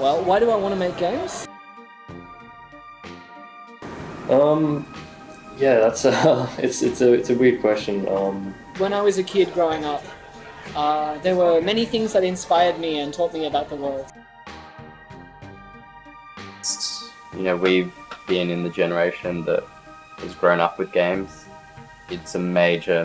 Well, why do I want to make games? Yeah, that's it's a weird question. When I was a kid growing up, there were many things that inspired me and taught me about the world. We've been in the generation that has grown up with games. It's a major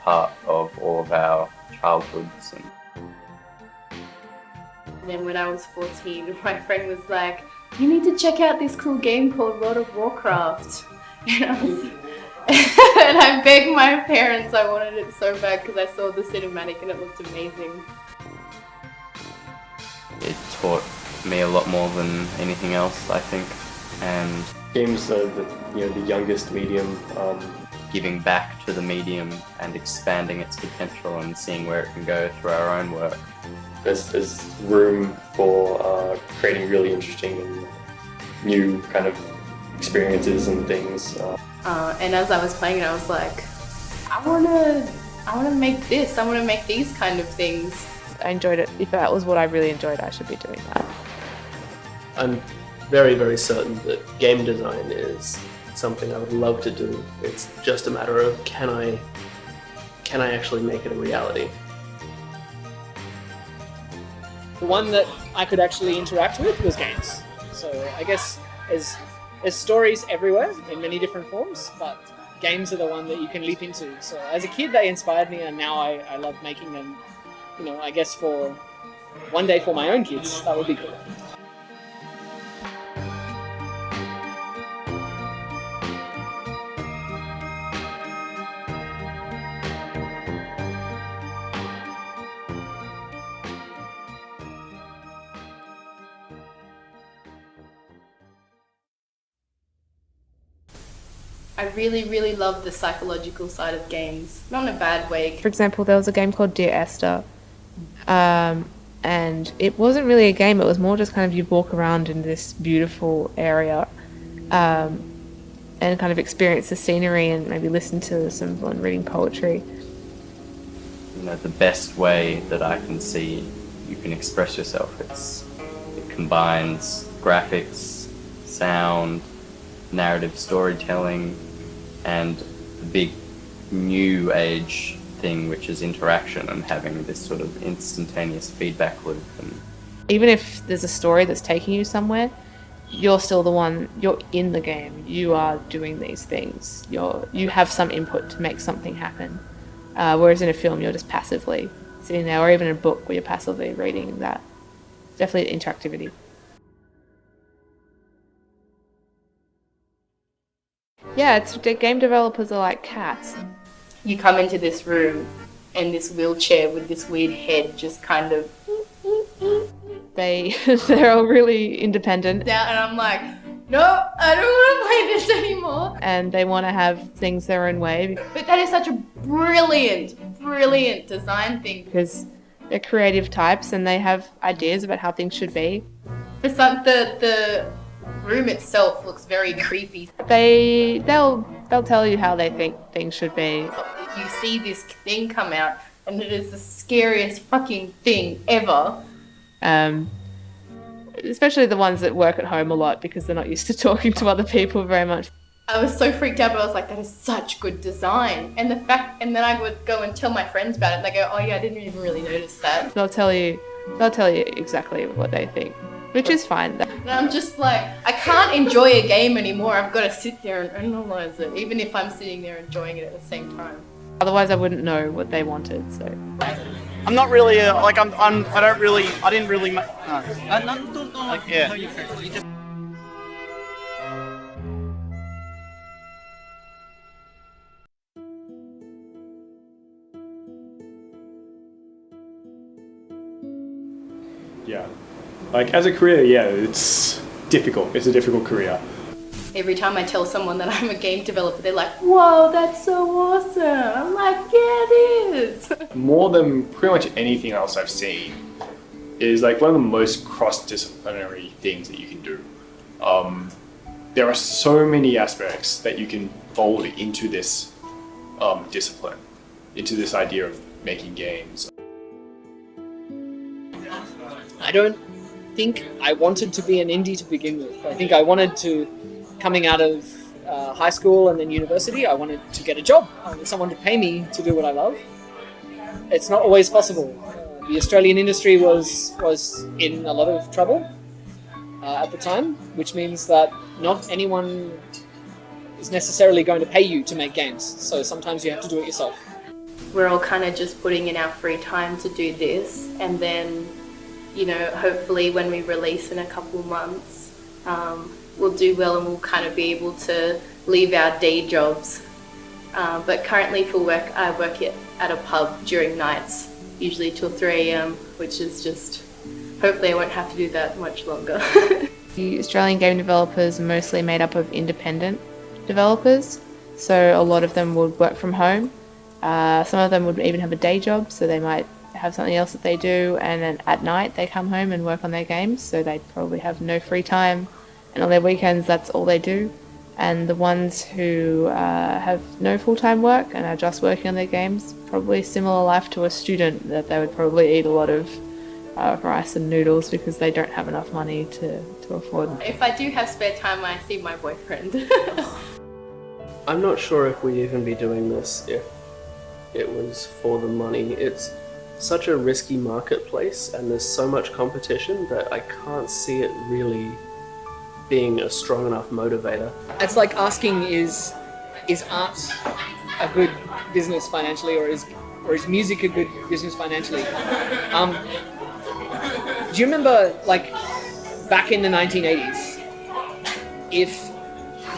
part of all of our childhoods. And then when I was 14, my friend was like, "You need to check out this cool game called World of Warcraft." And I begged my parents, I wanted it so bad because I saw the cinematic and it looked amazing. It taught me a lot more than anything else, I think. And games are the youngest medium. Giving back to the medium and expanding its potential and seeing where it can go through our own work. There's room for creating really interesting and new kind of experiences and things. And as I was playing it, I was like, I wanna make this. I wanna make these kind of things. I enjoyed it. If that was what I really enjoyed, I should be doing that. I'm very, very certain that game design is something I would love to do. It's just a matter of can I actually make it a reality? The one that I could actually interact with was games. So I guess there's stories everywhere in many different forms, but games are the one that you can leap into. So as a kid, they inspired me, and now I love making them. I guess for one day for my own kids, that would be cool. I really, really love the psychological side of games. Not in a bad way. For example, there was a game called Dear Esther, and it wasn't really a game, it was more just kind of you walk around in this beautiful area and kind of experience the scenery and maybe listen to someone reading poetry. The best way that I can see you can express yourself, it combines graphics, sound, narrative storytelling, and the big new age thing, which is interaction and having this sort of instantaneous feedback loop. And even if there's a story that's taking you somewhere, you're still the one, you're in the game, you are doing these things, you have some input to make something happen. Whereas in a film, you're just passively sitting there, or even in a book where you're passively reading that. Definitely interactivity. Yeah, the game developers are like cats. You come into this room and this wheelchair with this weird head just kind of... They're all really independent. And I'm like, no, I don't want to play this anymore. And they want to have things their own way. But that is such a brilliant design thing. Because they're creative types and they have ideas about how things should be. For the room itself looks very creepy. They'll tell you how they think things should be. You see this thing come out and it is the scariest fucking thing ever. Especially the ones that work at home a lot because they're not used to talking to other people very much. I was so freaked out, but I was like, that is such good design. And then I would go and tell my friends about it and they go, oh yeah, I didn't even really notice that. They'll tell you exactly what they think, which is fine. And I'm just like, I can't enjoy a game anymore. I've got to sit there and analyze it, even if I'm sitting there enjoying it at the same time. Otherwise I wouldn't know what they wanted, so. I'm not really, I didn't really, yeah. Yeah. As a career, yeah, it's difficult. It's a difficult career. Every time I tell someone that I'm a game developer, they're like, whoa, that's so awesome. I'm like, yeah, it is. More than pretty much anything else I've seen is one of the most cross-disciplinary things that you can do. there are so many aspects that you can fold into this discipline, into this idea of making games. I don't think I wanted to be an indie to begin with. I think I wanted to, coming out of high school and then university, I wanted to get a job. I wanted someone to pay me to do what I love. It's not always possible. The Australian industry was in a lot of trouble at the time, which means that not anyone is necessarily going to pay you to make games. So sometimes you have to do it yourself. We're all kind of just putting in our free time to do this, and then, you know, hopefully when we release in a couple months, we'll do well and we'll kind of be able to leave our day jobs. But currently for work, I work at a pub during nights, usually till 3 a.m, which is just, hopefully I won't have to do that much longer. The Australian game developers are mostly made up of independent developers, so a lot of them would work from home. Some of them would even have a day job, so they might have something else that they do, and then at night they come home and work on their games, so they probably have no free time, and on their weekends that's all they do. And the ones who have no full-time work and are just working on their games, probably similar life to a student, that they would probably eat a lot of rice and noodles because they don't have enough money to afford. If I do have spare time, I see my boyfriend. I'm not sure if we'd even be doing this if it was for the money. It's such a risky marketplace and there's so much competition that I can't see it really being a strong enough motivator. It's like asking, is art a good business financially, or is music a good business financially? Do you remember, like, back in the 1980s, if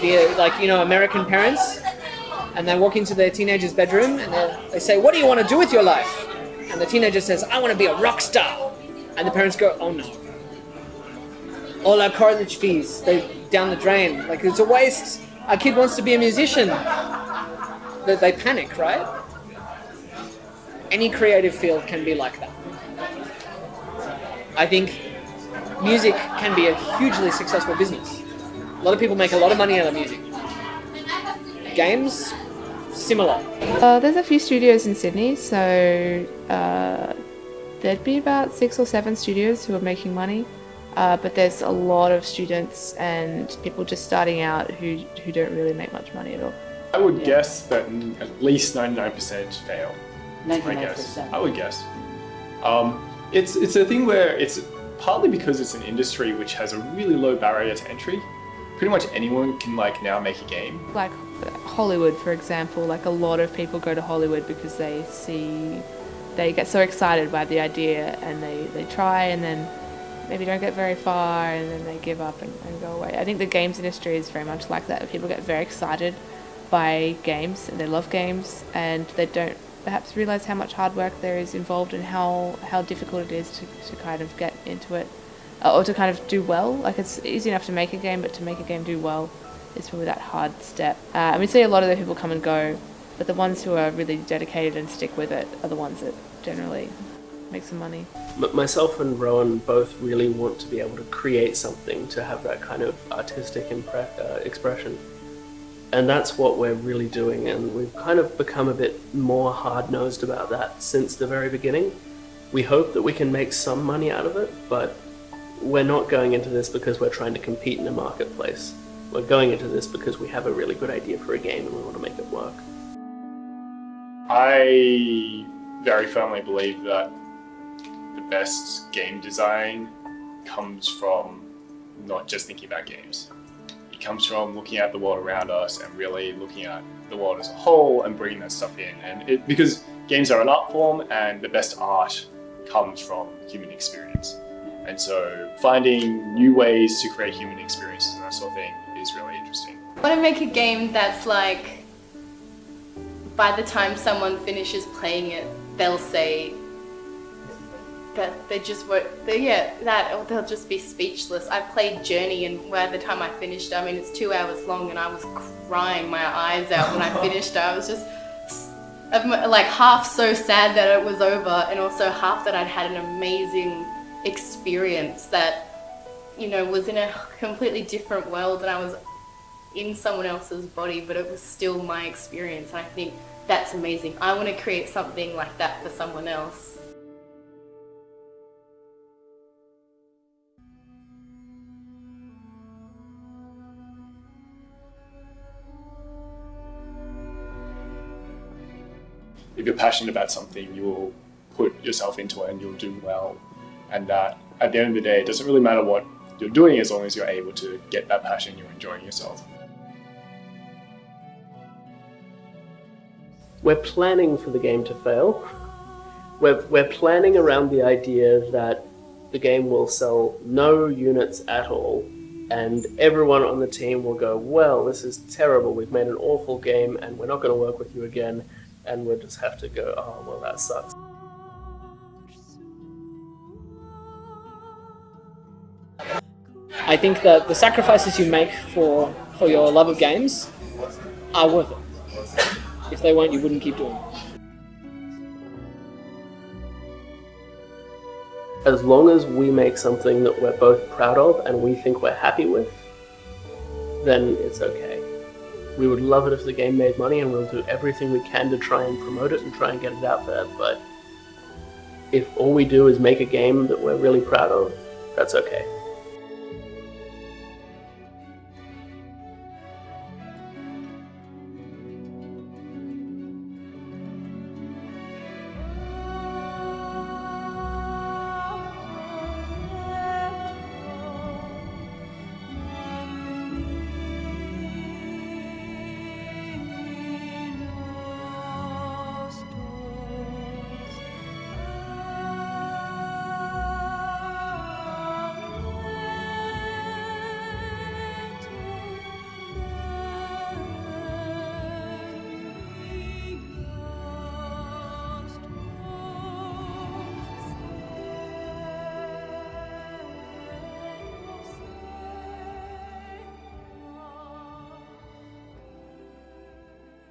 American parents, and they walk into their teenager's bedroom and they say, "What do you want to do with your life?" And the teenager says, "I want to be a rock star." And the parents go, "Oh no. All our college fees, they down the drain. Like, it's a waste. Our kid wants to be a musician." They panic, right? Any creative field can be like that. I think music can be a hugely successful business. A lot of people make a lot of money out of music. Games, similar. There's a few studios in Sydney, so there'd be about 6 or 7 studios who are making money. But there's a lot of students and people just starting out who don't really make much money at all. I would guess that at least 99% fail. 99%. I would guess. It's a thing where it's partly because it's an industry which has a really low barrier to entry. Pretty much anyone can now make a game. Like Hollywood, for example, like a lot of people go to Hollywood because they get so excited by the idea and they try and then maybe don't get very far and then they give up and go away. I think the games industry is very much like that. People get very excited by games and they love games and they don't perhaps realise how much hard work there is involved and how difficult it is to kind of get into it or to kind of do well. Like, it's easy enough to make a game, but to make a game do well is probably that hard step. And we see a lot of the people come and go, but the ones who are really dedicated and stick with it are the ones that generally make some money. Myself and Rowan both really want to be able to create something to have that kind of artistic expression. And that's what we're really doing, and we've kind of become a bit more hard-nosed about that since the very beginning. We hope that we can make some money out of it, but we're not going into this because we're trying to compete in a marketplace. We're going into this because we have a really good idea for a game and we want to make it work. I very firmly believe that the best game design comes from not just thinking about games. It comes from looking at the world around us and really looking at the world as a whole and bringing that stuff in. And because games are an art form and the best art comes from human experience. And so finding new ways to create human experiences and that sort of thing is really interesting. I want to make a game that's like, by the time someone finishes playing it, they'll say that they just won't, they'll just be speechless. I played Journey and by the time I finished, I mean, it's 2 hours long and I was crying my eyes out when I finished. I was just like half so sad that it was over and also half that I'd had an amazing experience that, you know, was in a completely different world and I was in someone else's body, but it was still my experience. And I think that's amazing. I want to create something like that for someone else. If you're passionate about something, you'll put yourself into it and you'll do well. And that at the end of the day, it doesn't really matter what you're doing as long as you're able to get that passion, you're enjoying yourself. We're planning for the game to fail. We're planning around the idea that the game will sell no units at all, and everyone on the team will go, well, this is terrible, we've made an awful game and we're not going to work with you again, and we'll just have to go, oh, well, that sucks. I think that the sacrifices you make for your love of games are worth it. If they weren't, you wouldn't keep doing it. As long as we make something that we're both proud of and we think we're happy with, then it's okay. We would love it if the game made money, and we'll do everything we can to try and promote it and try and get it out there, but if all we do is make a game that we're really proud of, that's okay.